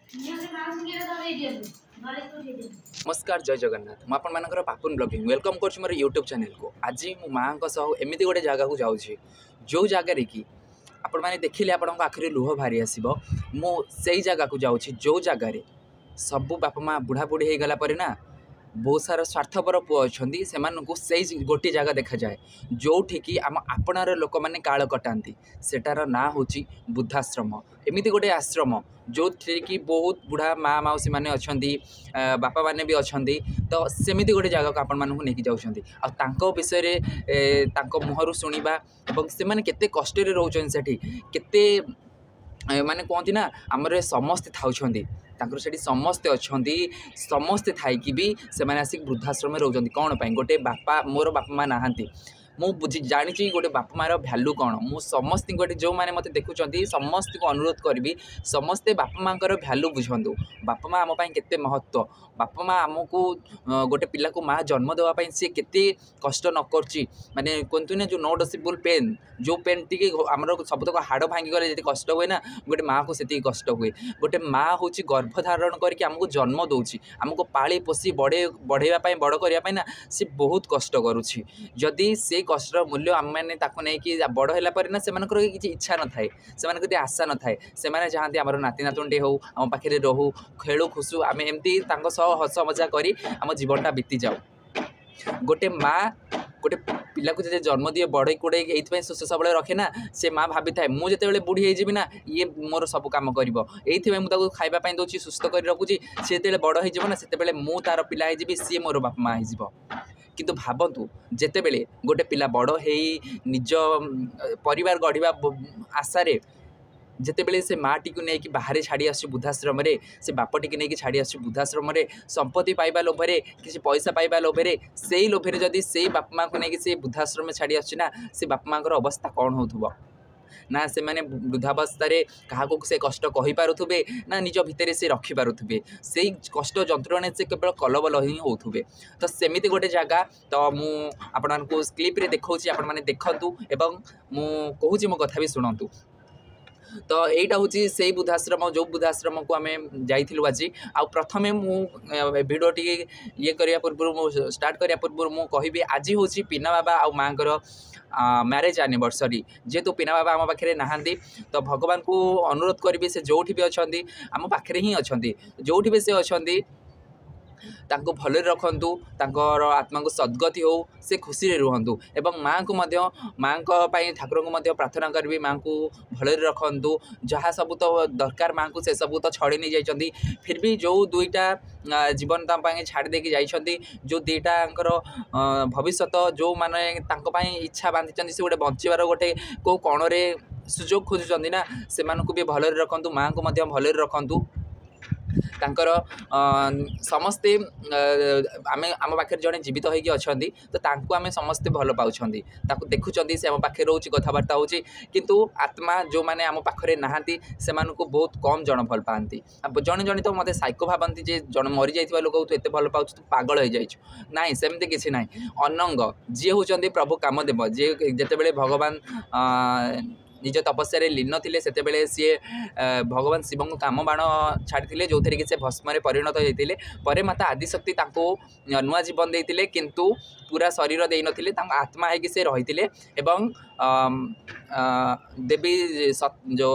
नमस्कार जय जगन्नाथ मुझे आपंकर पापुन ब्लॉगिंग वेलकम कर मोर यूट्यूब चैनल को। आज मो माँ एमती गोटे जगह को जाऊँगी जो जगार कि आपण मैंने देखिले आपण आखिरी लुह बाहरी आसो मु जगह को जाऊँगी जो जगार सबू बापा माँ बुढ़ा बुढ़ी हो गला ना बहुत सारा स्वार्थपर पुओ अच्छा से गोटे जगह देखा जाए जो कि आम आपणार लोक मैंने काल कटाती सेटार ना हूँ बुद्धाश्रम। एमती गोटे आश्रम जो कि बहुत बुढ़ा माँ मौसी मैंने अच्छा बापा मैंने भी अच्छा तो सेमती गोटे जगह को आपण मानक नहीं जाऊँ विषय मुहर शुणा से केते कष्ट रोचे केते माने कहती ना आमर समस्ते थाउछंदी तांकर सेठी समस्ते अच्छी समस्ते थाइकी भी से आसिक वृद्धाश्रम रोचन कौन पाई गोटे बापा मोर बापा माँ नहांती मु बुझी जानी गोटे बापा मार भैल्यू कौन मु समस्त गोटे जो मैंने मत देखुं समस्त को अनुरोध करी समस्ते बापा माँ भैल्यू बुझंतु बापा माँ आम केते महत्व बापा माँ आमको गोटे पिला को माँ जन्म देवाई सी केते कष्ट न करची माने कहतु ना जो नोटिसेबल पेन जो पेन टी आमर सबतक हाड़ भांगी गले जी कष्ट हुए ना गोटे माँ को से कष्ट हुए गोटे माँ हूँ गर्भधारण करके आमको जन्म दूची आमको पाली पोषी बढ़ेवाई बड़ करने ना सी बहुत कष्ट करुच्ची जदि से कष्टर मूल्य आम मैंने नहीं बड़ है ना से किसी इच्छा न थाए से आशा न थाए से चाहती आम नाती नातुंडे हो आम पाखे रहू खेलु खुशु आम एमती हस मजा करी आम जीवनटा बीती जाऊ। गोटे माँ गोटे पिला को जब जन्म दिए बढ़ई कुड़े ये सुस्थ सबल रखे ना से माँ भाभी थाए मुझे जिते बुढ़ी होजी ना ये मोर सब कम कर मुझे खावाई दूसरी सुस्थ कर रखुची सी जो बड़ हो से मु तार पिला हो सी मोर बापा माँ हो किंतु भावतु जिते बेले गोटे पिला बड़ हो निज परिवार गढ़ा आशारे जिते बेले से माँ टी नहीं बाहर छाड़ी आस वृद्धाश्रम से बाप टी नहीं छाड़ी आस वृद्धाश्रम संपत्ति पाइबा लोभे किसी पैसा पाइबा लोभे से लोभे जदि से बापा माँ को लेकिन से वृद्धाश्रम छाड़ी आसना से बापा माँ अवस्था कौन हो ना से मैंने वृद्धावस्था क्या से कष्ट कही पारुथुबे ना निज भितर से रखी पारुथुबे से कष्ट जंत्रणा से केवल कलबल ही होथुबे तो सेमिति गोटे जगह तो मु आपण को क्लिप रे देखौछि आपण माने देखंतु एवं मु कहूछि मो कथा भी सुनंतु। तो यहीटा हूँ से वृद्धाश्रम जो वृद्धाश्रम को आम जाइलु आज आ प्रथमे भिडियो टी ये करने पूर्व मु स्टार्ट करने पूर्व मु कहि आज हूँ पिना बाबा आ माँ मैरेज एनिवर्सरी जेहेतु पिना बाबा आम पाखे नहांती तो भगवान को अनुरोध करी से जो भी अच्छा आम पाखे ही अच्छा जो भी से अच्छा तांको भले रखंतु तांकर आत्मा को सद्गति हो से खुशी रुहंतु एवं माँ को माँ ठाकुर को प्रार्थना करी माँ को भले रखंतु जहाँ सब तो दरकार माँ को से सब तो छड़ी नहीं जाइछंती फिर भी जो दुईटा जीवन छाड़ देकी जाइछंती जो दुईटा भविष्य जो माने इच्छा बांधी से गोटे बंचवार गोटे को कणरे सुजोग खोजुचंती ना से भी भले रखंतु माँ को भले रखंतु तांकर समस्ते आम आम पाखे जड़े जीवित होगी अच्छा तो तांको आम समस्ते भल पाँच देखुं से आम पाखे रोच कथबार्ता हो किंतु आत्मा जो मैंने आम पाखे नहांती से बहुत कम जन भल पाती जड़े जड़े तो मत साइको भावती जे जन मरी जाइए लोक तू एत भल पाँच तू पागल हो जाइछु नाई सेमती किसी ना अनंग जी हूँ प्रभु कामदेव जी जिते भगवान निज तपस्या लीन थे से सी भगवान शिव को काम बाण छाड़ी जो थे कि से भस्म परिणत होते माता आदिशक्ति नुआ जीवन देते किंतु पूरा शरीर दे नथिले आत्मा है कि से रही एवं देवी जो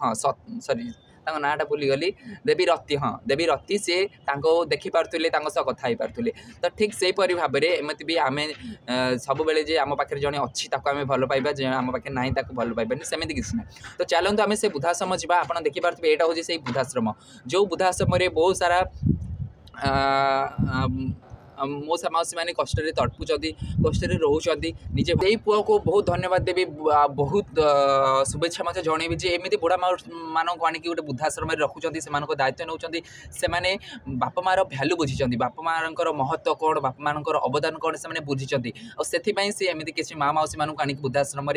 हाँ सॉरी नाटा भूलीगली देवी रति हाँ देवी रति सी देखी पारे कथा हो पारे तो ठीक से भाव में एमती भी आम सब बेले जे आम पाखे जड़े अच्छी आम भल पाइबा जो आम पाखे ना भल पाइबानी सेमती किसी ना तो चलते आम से वृद्धाश्रम जा आप देखिपे यहाँ हूँ से वृद्धाश्रम जो वृद्धाश्रम बहुत सारा मौसा मौसी मैंने कष्ट तड़पुंट कष्ट रोचान निजे यही पुआ को बहुत धन्यवाद देवी बहुत शुभेच्छा मत जनइबी जे एमती बुढ़ा मानक आनिक गोटे वृद्धाश्रम रखुच्च से दायित्व नौकरी से बापा मार भैल्यू बुझी बापा मार महत्व कौन बापा मान अवदान कौन से बुझी और से एमती किसी माँ मौसी मानक आनिक वृद्धाश्रम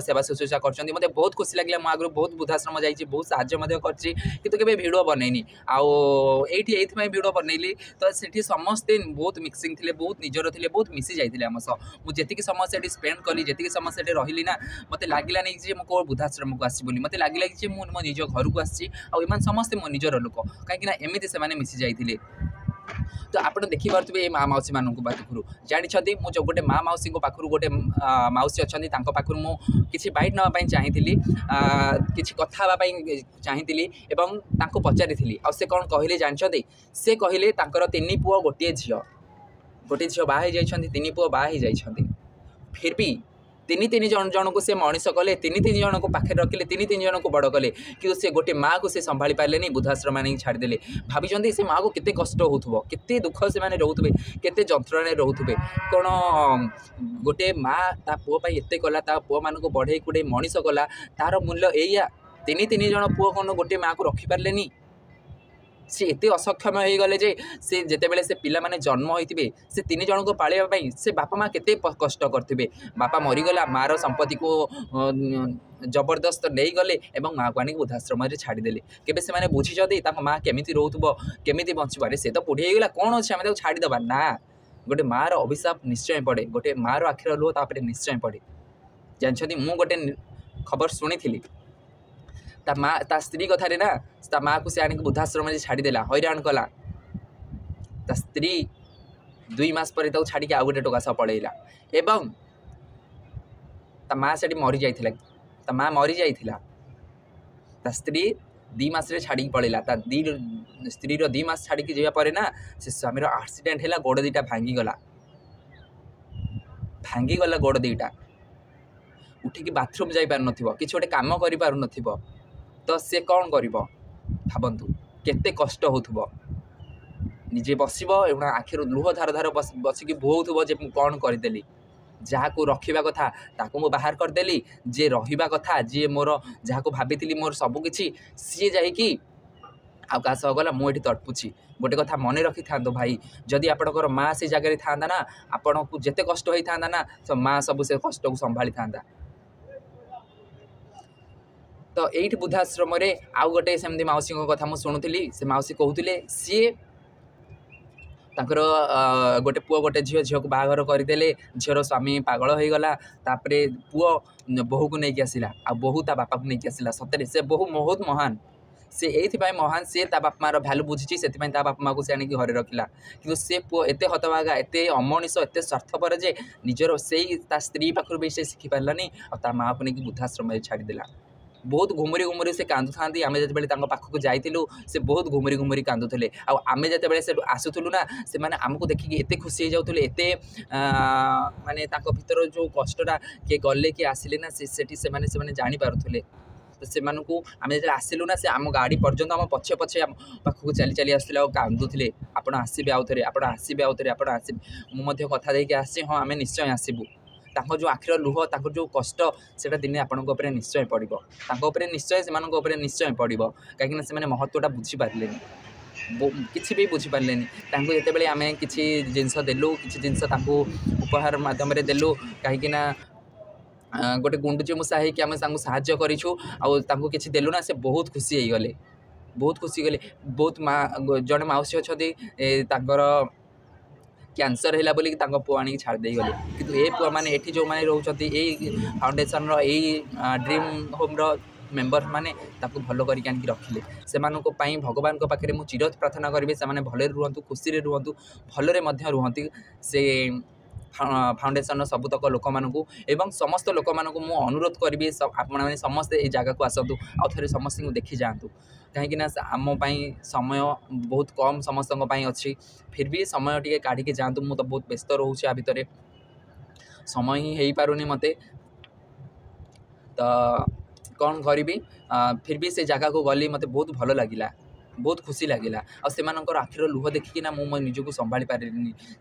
सेवा शुश्रूषा कर मत बहुत खुशी लगे मुझे आगु बहुत वृद्धाश्रम जाइए बहुत साहय कर भिडियो बनईनी आईटी भिडियो बनईली तो सेठी समस्ते बहुत मिक्सिंग थे बहुत निजर थे बहुत मिसी जाते आम सह मुझे समय से स्पेंड कली जी समय से रही ना मत लगला नहीं कि कौ वृद्धाश्रम को आसी मत लगे कि मुझे मो निज घर को आसी समस्ते मो निजर लोक कहीं एमती से मिसी जाते तो आप देखिपे माँ मौसी मान पाखु जानते मुझे गोटे माँ मौसी पाखु गोटे मौसी अच्छा पाखु मुझे बैठ नापी चाहिए किसी कथा चाहिए पचारि आ कौन कहले जानते से कहले तीन पुओ गोटे झील बाहर तीन पुओ बाहर फिर भी तीन जन जन को से मनीष कले तीन जन को पाखे रखिले तीन जन को बड़ कले कि से गोटे माँ को से संभाली पारे नहीं वृद्धाश्रम नहीं छाड़देले भाई से माँ को केते कष्ट हो केते दुख से माने रोथे केते जंत्रणा रोथे कौन गोटे माँ ता पुओ एत कला ता पुओ मान को बढ़े कुड़े मनीष कला तार मूल्य एया तीन जन पुओ कौन गोटे माँ को रखिपारे नहीं सी एत असक्षम हो गले जे से जितेबले से पिला माने जन्म होते से तीन जन को पालियापाई से बापा माँ केते कष्ट करते बापा मरीगला मार संपत्ति को जबरदस्त नहीं गले माँ को आनिक वृद्धाश्रम छाड़देले केबे से माने बुझी माँ केमिति रोथुबो केमिति बंचीपारे से तो बुढ़ी होगा कौन अच्छे आम छाड़देबा ना गोटे माँ अभिशाप निश्चय पड़े गोटे माँ आखिर लुह तापर निश्चय पड़े जानते मु गोटे खबर शुणी ता माँ ता स्त्री कथारे ना ता माँ को से आनिक वृद्धाश्रम छाड़देला हैरान कला ता स्त्री 2 मास पर छाड़ी आउ गोटे टोका सह पलैला एवं ता माँ से मरी जाइथिला ता माँ मरी जाइथिला ता स्त्री 2 मास छाड़ी पलैला ता स्त्री 2 मास छाड़ी जावा पर ना से स्वामी एक्सीडेंट है गोड़ दीटा भांगीगला गोड़ दीटा उठिकी बाथरूम जाई पार नथिबो किछ गोटे काम करि पार नथिबो तो से कौन कर भावतु केते कष्ट होथुबो निजे बसबो एवं आखिर लुह धार धार बसिकी बोथुबो जे मु कौन करदेली जहाँ को रखा कथा ताको मु बाहर करदेली जे रहिबा कथा जे मोर जहाँ को भाभी मोर सबकि सी जाकि आ क्या सह गला मुझे तड़पुची गोटे कथा मन रखी था भाई जदि आपणकर माँ से जगह था ना आपण को जिते कष्ट होता ना तो माँ सब से कष्ट को संभाली था तो यही वृद्धाश्रम आउ गोटे सेमती मौसी कथा मुझे शुणुली से मौसी कहते सी गोटे पुओ गोटे झील को बाहर करदे झीर स्वामी पागल हो गला तापरे पुओ बोहू को लेकिन आसला आ बोहू ता बापा को लेकिन आसला सतरे से बोहू बहुत महान से ये महान सी बापा मार भैल्यू बुझी से बापा माँ को से आनिक घरे रखिला कि से पुओ एत हतभागा एत अमनीष एत स्वार्थपर जे निजर से स्त्री पाखर भी से शिखि पारानी आ माँ को लेकिन वृद्धाश्रम छाड़देला बहुत घुमुरी घुमुरी से कांदु था आम जो पाखक जाइलु से बहुत घुमुरी घुमुरी कांदुले आम जो आसुलु ना से मैंने आमको देखिए एत खुशी हो जाते एत माने भीतर जो कष्टा किए गले किए आसिले ना से माने जानी पारुले तो से आम जो आसिलु ना से आम गाड़ी पर्यंत आम पछे पछे पाखक चली चली आसुले कांदुले आपण आसबे आउ थे आपण आसबे आउ थे आपण आसबे मुझे कथा देके आसी हाँ आम निश्चय आसबू जो आखिर लुह जो कष्ट से दिन आपंकर निश्चय पड़ो निश्चय से निश्चय पड़ो कहीं से महत्वटा बुझीपारे किसी भी बुझीपारे जिते आम किसी जिनस देलु किसी जिनस उपहार मध्यम देलु कहीं गोटे गुंडुची मूषा होगी आम साहाଯ୍य करूँ किसी देलु ना से बहुत खुशी गले बहुत माँ जड़े मौसी अच्छा कैंसर है बोली पुओ आनी छाड़दे गले किंतु ए पुओ मैंने ये जो मैंने रोचे फाउंडेसन ड्रीम होम मेंबर माने भल करके आनिक रखिले से भगवान पाखे मुझे चिर प्रार्थना करी से भले रुहतु खुशी रुहतु भलरे रुहति से फाउंडेसन सबुतक लोक मानू एवं समस्त लोक मानू मु अनुरोध करी आप समस्ते ये जगह को आसतु आउ थे समस्त को देखी जातु कहीं आम समय बहुत कम समस्त अच्छी फिर भी समय टे काढ़ी जातु मुझे तो बहुत व्यस्त रोचे आ भितर समय ही हो पारुनी मते तो कौन करी फिर भी से जगह को गली मते बहुत भल लगिला बहुत खुशी लगिला आ से आखिर लुह देखिकिना मो निजको संभाली पारे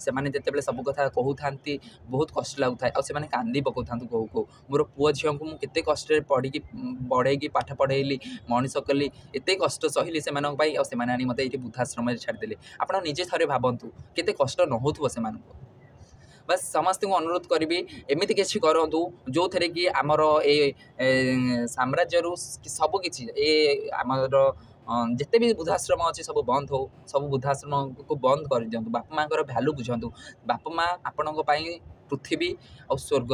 से जिते सब कथा कहते बहुत कष्ट लगुता है से कांदी पकाऊ था कहू मोर पुओ झील को मुझे कष्ट पढ़ी बढ़ेगी पाठ पढ़ेली मनीष कली एत कष्ट सहली से आनी मत ये वृद्धाश्रम छाड़देले आप निजे थे भावतु केते कष्ट न हो से बस समस्त को अनुरोध करी एमती किसी करूँ जो थे कि आमर ए साम्राज्य सबकि आमर जिते भी वृद्धाश्रम अच्छी सब बंद हो सब वृद्धाश्रम को बंद कर दिंतु बापा माँ भैल्यू बुझातु बापा माँ आपण पृथ्वी और स्वर्ग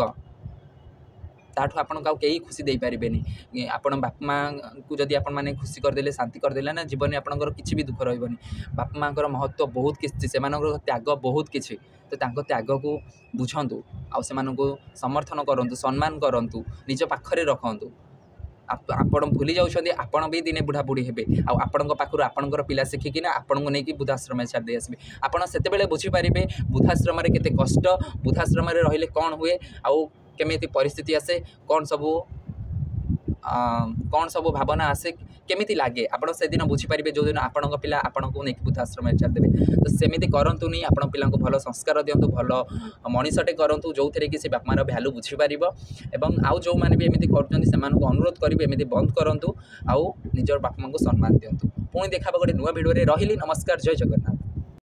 ताठू आपण का कई खुशी दे पारे आपण बापा माँ को जदि आपण मैंने खुशी करदे शांति करदे ना जीवन में आपंकर किसी भी दुख रही बापा माँ महत्व बहुत किसी से त्याग बहुत किसी तो त्याग को बुझंतु आउ से समर्थन करूँ सम्मान करूँ निज पाखरे रखु आपण भूली जाऊँच आपण भी दिने बुढ़ा बुढ़ी हे आपण पाखर आपणकर पिला शिखिकी आपण को लेकिन वृद्धाश्रम छाड़ी आसबे आपड़ से बुझीपारे वृद्धाश्रम केते कष्ट वृद्धाश्रम रहिले कौन हुए आउ केमिति परिस्थिति आसे कौन सब भावना आसे केमिति लागे आपण से दिन बुझीपारे जो दिन आपण पिला आपण को लेकिन वृद्धाश्रम छाड़देवे तो सेमिति करंतुनी आपण पिला को भल संस्कार दिंतु भल मनीषटे करंतु जो थे कि से बापमार भैल्यू बुझीपार एवं आउ जो मैंने भी एमती कर अनुरोध करेंगे एमती बंद करूँ आउ निजर बापा माँ को सम्मान दिंतु पुणी देखा गोटे नुआ भिडियो रही नमस्कार जय जगन्नाथ।